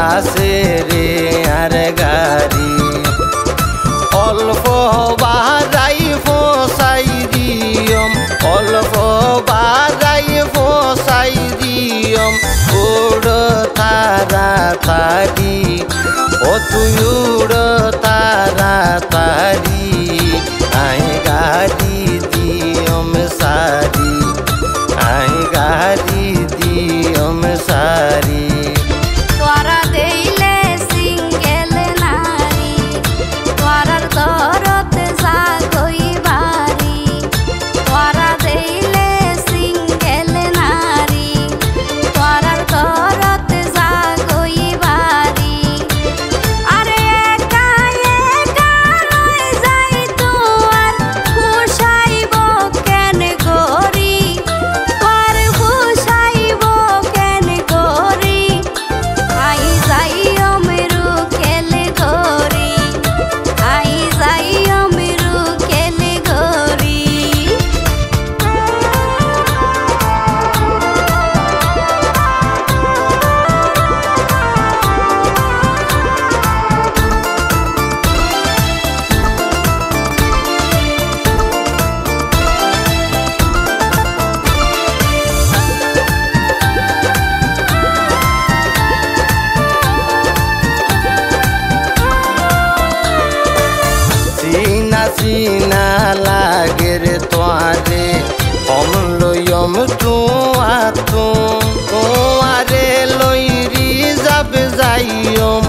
আছে রে আর গাড়ি অল্প বাড়াই ফসাই দিয়ম অল্প বাড়াই ফসাই দিয়ম উড় তাড়াতাড়ি ও তুই উড় তাড়াতাড়ি আই গাড়ি দিয়ম সারি আই গাড়ি দিয়ম সারি তোরা দেইলে সিঙ্গেল নারী তোরার দরদ জাগই বাড়ি তোরা দেইলে সিঙ্গেল নারী তোরার দরদ জাগই বাড়ি আরে একা একা রই যাই তোর খুশাইব কেন গরি তোর খুশাইব কেন গরি আই যাই অমেরু খেলে গরি আই যাই অমেরু খেলে গরি চিনা চিনা লাগে রে তোয়ারে হম লইম তোয়ারে লইরি যাবে যাইম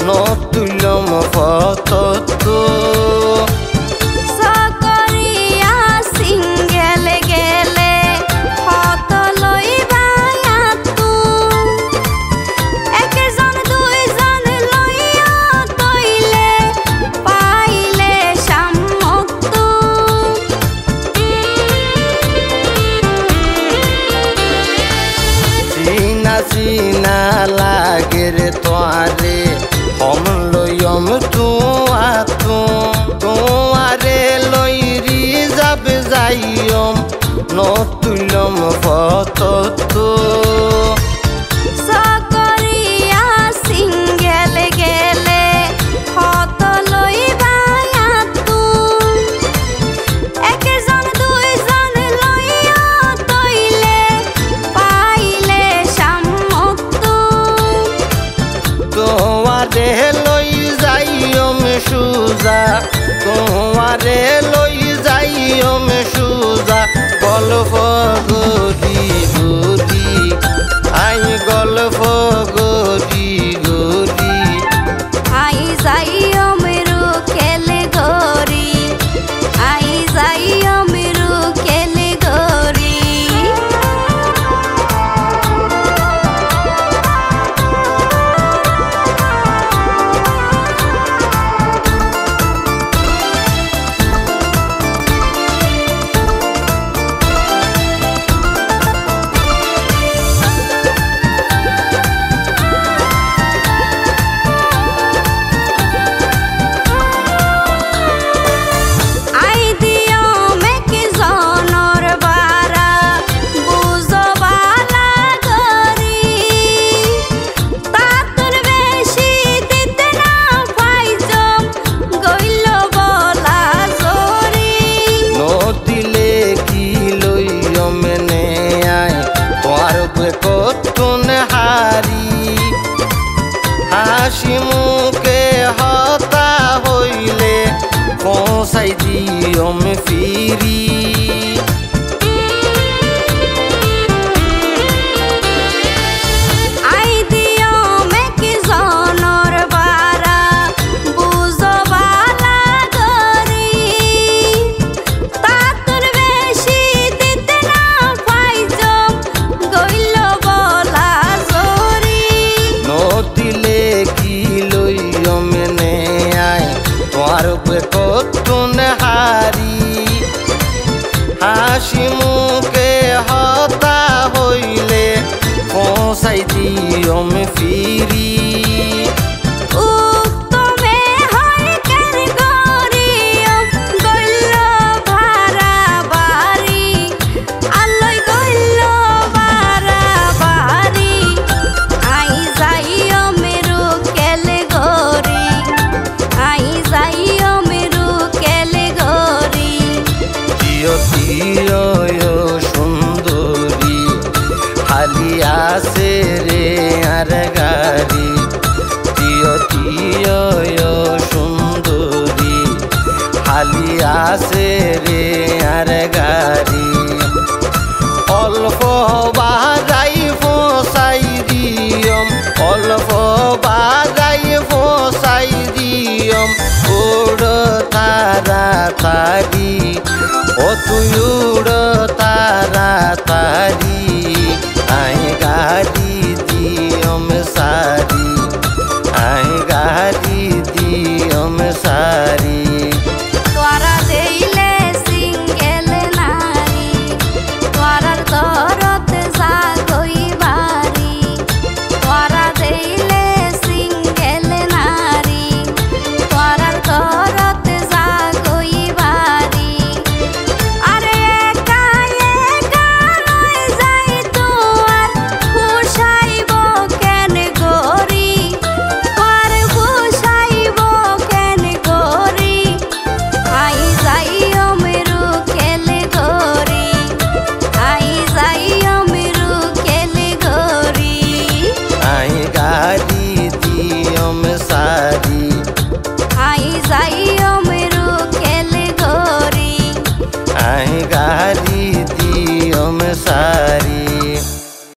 নতুলম ফত সকরিয়া সিঙ্গেল গেলে হত লইবা তু একজন দুইজন লইয়া তইলে পাইলে সামক্তু চিনা চিনা লাগে রে তোয়ারে হম লইম তোয়ারে লইরি যাবে যাইম নতুলম ফত সকরিয়া সিঙ্গেল গেলে হত লইবা তু একজন দুইজন লইয়া তইলে পাইলে সামক্তু তোমারে লই যাইম সুজা তোমারে লই যাইম সুজা গল্প গরি গরি আই গল্প গরি গরি আই যাই অমেরু খেলে গরি আই যাই অমেরু খেলে গরি আই দিও মেকে জনর বারা বুঝো বালা গরি তাতুর বেশি দিতে না পাইজম গইল বলা জরি নদিলে কি লইম নে আই তোর কতুন হারি হাসি মুখে হতা হইলে পৌঁছাই দিয়ম ফিরি আই দিও মেকে জনর বারা বুঝো বালা গরি তাতুর বেশি দিতে না পাইজম গইল বলা জরি নদিলে কি লইম নে আই তোর কতুন হারি হাসি মুখে হতা হইলে পৌঁছাই দিয়ম ফিরি উত্তমে হয় কেন গরিয়ম গইল ভাড়া বাড়ি আল্লই গইল ভাড়া বাড়ি আই যাই আছে রে আর গাড়ি অল্প বাজাই ফসাই দিয়ম অল্প বাজাই ফসাই দিয়ম উড় তাড়াতাড়ি ও তুই উড় তাড়াতাড়ি